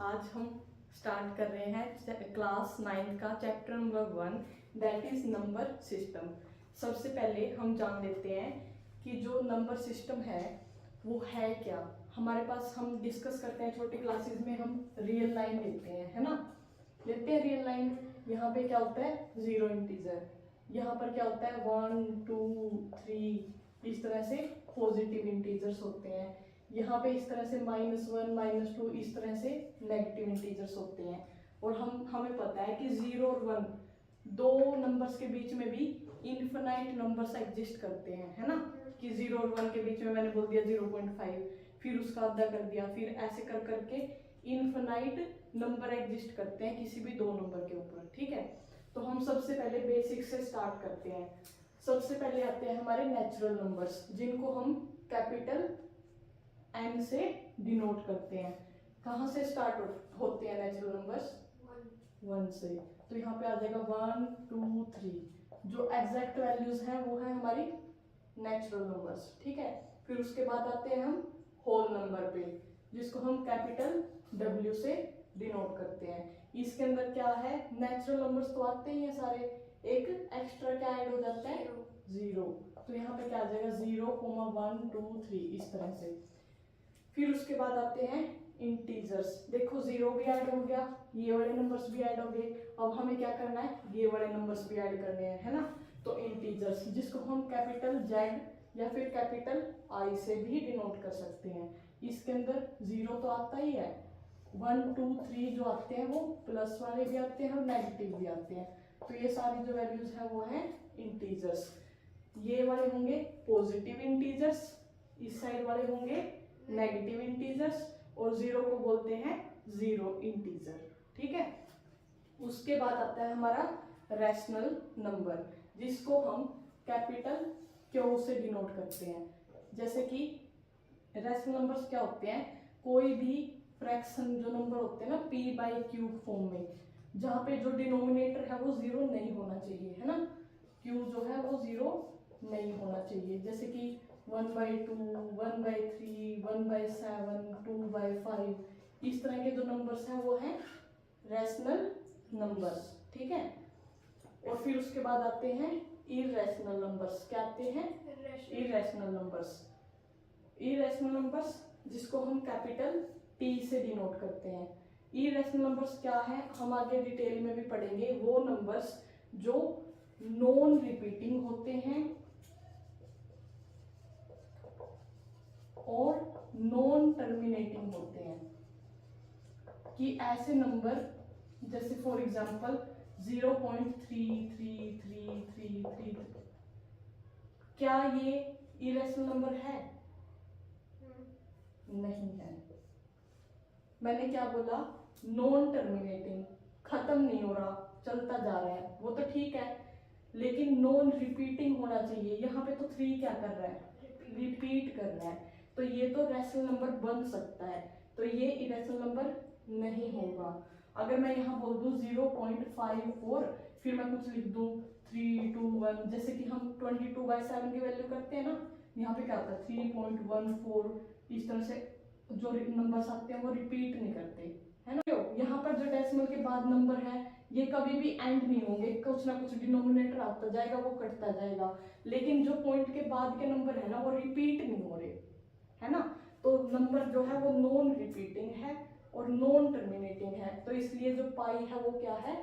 आज हम स्टार्ट कर रहे हैं क्लास 9 का chapter number 1 that is number system. सबसे पहले हम जान लेते हैं कि जो नंबर सिस्टम है वो है क्या। हमारे पास हम डिस्कस करते हैं छोटी क्लासेस में, हम रियल लाइन लेते हैं, है ना, लेते हैं रियल लाइन। यहाँ पे क्या होता है, जीरो इंटीजर। यहाँ पर क्या होता है, 1 2 3, इस तरह से पॉजिटिव इंटीजर्स होते हैं। यहाँ पे इस तरह से -1 -2, इस तरह से नेगेटिव इंटीजर्स होते हैं। और हमें पता है कि 0 और 1 दो नंबर्स के बीच में भी इनफिनाइट नंबर्स एग्जिस्ट करते हैं, है ना, कि 0 और 1 के बीच में मैंने बोल दिया 0.5, फिर उसका आधा कर दिया, फिर ऐसे कर करके इनफिनाइट नंबर एग्जिस्ट करते हैं किसी भी दो नंबर के ऊपर। ठीक है, तो हम सबसे पहले बेसिक से स्टार्ट करते हैं। सबसे पहले आते हैं हमारे नेचुरल नंबर्स, जिनको हम कैपिटल एन से डिनोट करते हैं। कहाँ से स्टार्ट होते हैं नेचुरल नंबर्स? 1 से। तो यहाँ पे आ जाएगा 1 2 3। जो एग्जैक्ट वैल्यूज हैं वो है हमारी नेचुरल नंबर्स। ठीक है, फिर उसके बाद आते हैं हम होल नंबर पे, जिसको हम कैपिटल W से डिनोट करते हैं। इसके अंदर क्या है, नेचुरल नंबर्स तो आते ही हैं सारे, एक एक्स्ट्रा क्या ऐड हो जाता है, 0। तो यहाँ पे क्या आ जाएगा 0, 1 2 3, इस तरह से। फिर उसके बाद आते हैं इंटीजर्स। देखो 0 भी ऐड हो गया, ये वाले नंबर्स भी ऐड हो गए। अब हमें क्या करना है, ये वाले नंबर्स भी ऐड करने हैं, है ना। तो इंटीजर्स, जिसको हम कैपिटल Z या फिर कैपिटल I से भी डिनोट कर सकते हैं। इसके अंदर 0 तो आता ही है, 1 2 3 जो आते हैं वो प्लस वाले भी आते हैं और नेगेटिव भी आते हैं। तो ये सारी जो वैल्यूज है वो है इंटीजर्स। ये वाले होंगे पॉजिटिव इंटीजर्स, इस साइड वाले होंगे नेगेटिव इंटीजर्स, और 0 को बोलते हैं जीरो इंटीजर। ठीक है, उसके बाद आता है हमारा रैशनल नंबर, जिसको हम कैपिटल Q से डिनोट करते हैं। जैसे कि रैशनल नंबर्स क्या होते हैं, कोई भी फ्रैक्शन जो नंबर होते हैं ना P/Q फॉर्म में, जहाँ पे जो डिनोमिनेटर है वो 0 नहीं होना चाहिए, है ना, Q जो है वो 0 नहीं होना चाहिए। जैसे कि 1/2, 1/3, 1/7, 2/5, इस तरह के जो नंबर्स हैं वो हैं रैशनल नंबर्स। ठीक है, और फिर उसके बाद आते हैं इरैशनल नंबर्स। क्या आते हैं, इरैशनल नंबर्स। इरैशनल नंबर्स जिसको हम कैपिटल T से डिनोट करते हैं। इरैशनल नंबर्स क्या है, हम आगे डिटेल में भी पढ़ेंगे। वो नंबर्स जो नॉन रिपीटिंग होते हैं और नॉन टर्मिनेटिंग होते हैं। कि ऐसे नंबर जैसे फॉर एग्जांपल 0.33333, क्या ये इरेशनल नंबर है? नहीं है। मैंने क्या बोला, नॉन टर्मिनेटिंग, खत्म नहीं हो रहा, चलता जा रहा है, वो तो ठीक है, लेकिन नॉन रिपीटिंग होना चाहिए। यहाँ पे तो 3 क्या कर रहा है, रिपीट कर रहा है, तो ये तो रैशनल नंबर बन सकता है, तो ये इरेशनल नंबर नहीं होगा। अगर मैं यहाँ बोल दूँ 0.54, फिर मैं कुछ लिख दूँ 3 2 1, जैसे कि हम 22/7 की वैल्यू करते हैं ना, यहाँ पे क्या होता है 3.14, इस तरह से जो नंबर्स आते हैं वो रिपीट नहीं करते, है ना। यहाँ पर जो डेसिमल के बाद नंबर है ये कभी भी एंड नहीं होंगे, कुछ ना कुछ डिनोमिनेटर आता जाएगा, वो कटता जाएगा, लेकिन जो पॉइंट के बाद के नंबर है ना वो रिपीट नहीं हो रहे, है ना। तो नंबर जो है वो नॉन रिपीटिंग है और नॉन टर्मिनेटिंग है, तो इसलिए जो पाई है वो क्या है,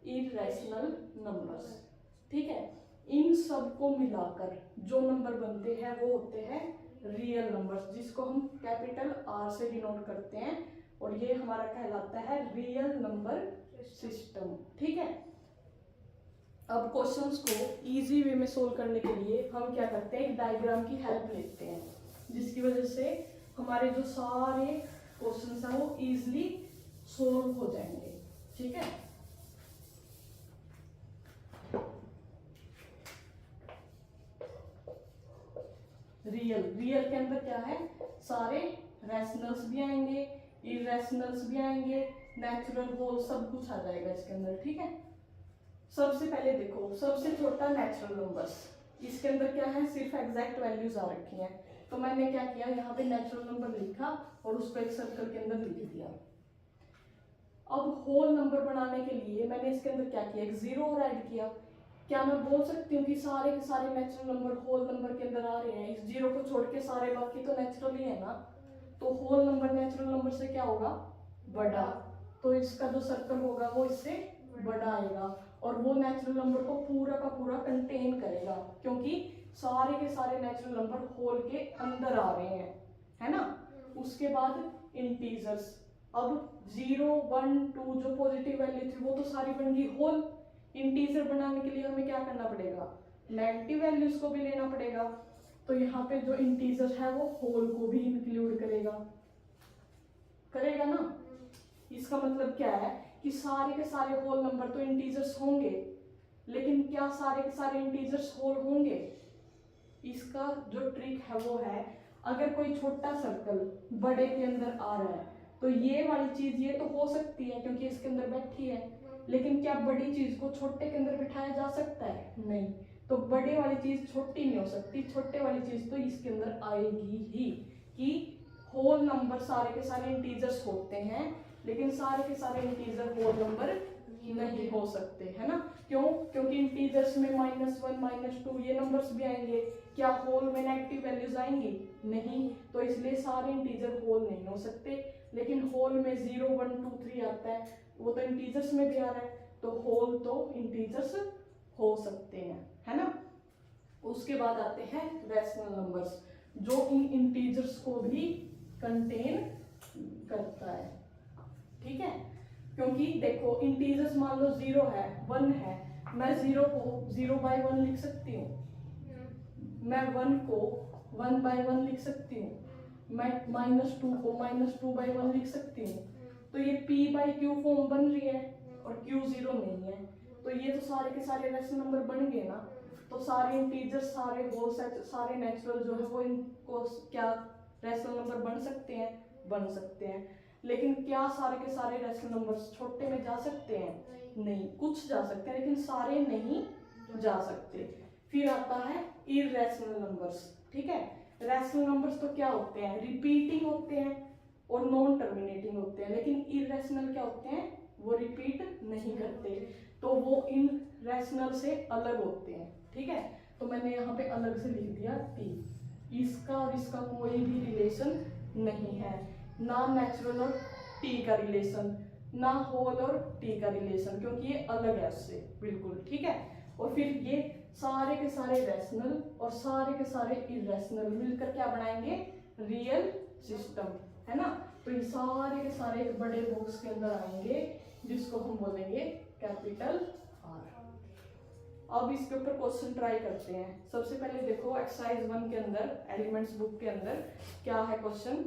इरैशनल नंबर्स। ठीक है, इन सब को मिलाकर जो नंबर बनते हैं वो होते हैं रियल नंबर्स, जिसको हम कैपिटल R से डिनोट करते हैं, और ये हमारा कहलाता है रियल नंबर सिस्टम। ठीक है, अब क्वेश्चंस को इजी वे में सोल्व करने के लिए हम क्या करते हैं, एक डायग्राम की हेल्प लेते हैं, जिसकी वजह से हमारे जो सारे क्वेश्चंस हैं वो इजीली सोल्व हो जाएंगे। ठीक है, रियल के अंदर क्या है, सारे रैशनल्स भी आएंगे, इरैशनल्स भी आएंगे, नेचुरल होल सब कुछ आ जाएगा इसके अंदर। ठीक है, सबसे पहले देखो सबसे छोटा नेचुरल नंबर्स, इसके अंदर क्या है, सिर्फ एग्जैक्ट वैल्यूज आ रखी हैं। तो मैंने क्या किया, यहाँ पे नेचुरल नंबर लिखा और उसको एक सर्कल के अंदर लिख दिया। अब होल नंबर बनाने के लिए मैंने इसके अंदर क्या किया, एक जीरो और ऐड किया। क्या मैं बोल सकती हूँ कि सारे के सारे नेचुरल नंबर होल नंबर के अंदर आ रहे हैं, इस जीरो को छोड़ के सारे बाकी तो नेचुरल ही है ना। तो होल नंबर नेचुरल नंबर से क्या होगा, बड़ा, तो इसका जो सर्कल होगा वो इससे बड़ा आएगा और वो नेचुरल नंबर को पूरा का पूरा कंटेन करेगा, क्योंकि सारे के सारे नेचुरल नंबर होल के अंदर आ रहे हैं, है ना। उसके बाद इंटीजर्स, अब 0 1 2 जो पॉजिटिव वैल्यू थी वो तो सारी बन गई होल। इंटीजर बनाने के लिए हमें क्या करना पड़ेगा, नेगेटिव वैल्यूज को भी लेना पड़ेगा। तो यहाँ पे जो इंटीजर है वो होल को भी इंक्लूड करेगा ना। इसका मतलब क्या है कि सारे के सारे होल नंबर तो इंटीजर्स होंगे, लेकिन क्या सारे के सारे इंटीजर्स होल होंगे। इसका जो ट्रिक है वो है, अगर कोई छोटा सर्कल बड़े के अंदर आ रहा है तो ये वाली चीज ये तो हो सकती है क्योंकि इसके अंदर बैठी है, लेकिन क्या बड़ी चीज को छोटे के अंदर बिठाया जा सकता है, नहीं। तो बड़े वाली चीज छोटी नहीं हो सकती, छोटे वाली चीज तो इसके अंदर आएगी ही। कि होल नंबर सारे के सारे इंटीजर्स होते हैं, लेकिन सारे के सारे इंटीजर होल नंबर नहीं हो सकते, है ना। क्यों, क्योंकि इंटीजर्स में -1 -2 ये नंबर्स भी आएंगे। क्या होल में नेगेटिव वैल्यूज आएंगी, नहीं। तो इसलिए सारे इंटीजर होल नहीं हो सकते, लेकिन होल में 0 1 2 3 आता है, वो तो इंटीजर्स में भी आ रहा है, तो होल तो इंटीजर्स हो सकते हैं, है ना। उसके बाद आते हैं रैशनल नंबर्स, जो इन इंटीजर्स को भी कंटेन करता है, ठीक है। क्योंकि देखो इंटीजर्स मान लो 0 है 1 है, मैं 0 को 0/1 लिख सकती हूँ, मैं 1 को 1/1 लिख सकती हूँ, मैं -2 को -2/1 लिख सकती हूँ। तो ये p/q फॉर्म बन रही है और q 0 नहीं है, तो ये तो सारे के सारे रैशनल नंबर बन गए ना। तो सारे इंटीजर्स सारे होल सारे नेचुरल जो है वो इनको क्या रैशनल नंबर बन सकते हैं। लेकिन क्या सारे के सारे रैशनल नंबर्स छोटे में जा सकते हैं, नहीं। कुछ जा सकते हैं लेकिन सारे नहीं जा सकते। फिर आता है इररेशनल नंबर्स, ठीक है। रैशनल नंबर्स तो क्या होते हैं, रिपीटिंग होते हैं और नॉन टर्मिनेटिंग होते हैं, लेकिन इररेशनल क्या होते हैं, वो रिपीट नहीं करते, तो वो इन रैशनल से अलग होते हैं, ठीक है। तो मैंने यहाँ पे अलग से लिख दिया टी, इसका और इसका कोई भी रिलेशन नहीं है, ना नेचुरल और टी का रिलेशन, ना होल और टी का रिलेशन, क्योंकि ये अलग है उससे बिल्कुल, ठीक है। और फिर ये सारे के सारे रैशनल और सारे के सारे इररेशनल मिलकर क्या बनाएंगे, रियल सिस्टम, है ना। तो ये सारे के सारे एक बड़े बॉक्स के अंदर आएंगे जिसको हम बोलेंगे कैपिटल आर। अब इसके ऊपर क्वेश्चन ट्राई करते हैं। सबसे पहले देखो एक्सरसाइज 1 के अंदर एलिमेंट्स बुक के अंदर क्या है क्वेश्चन,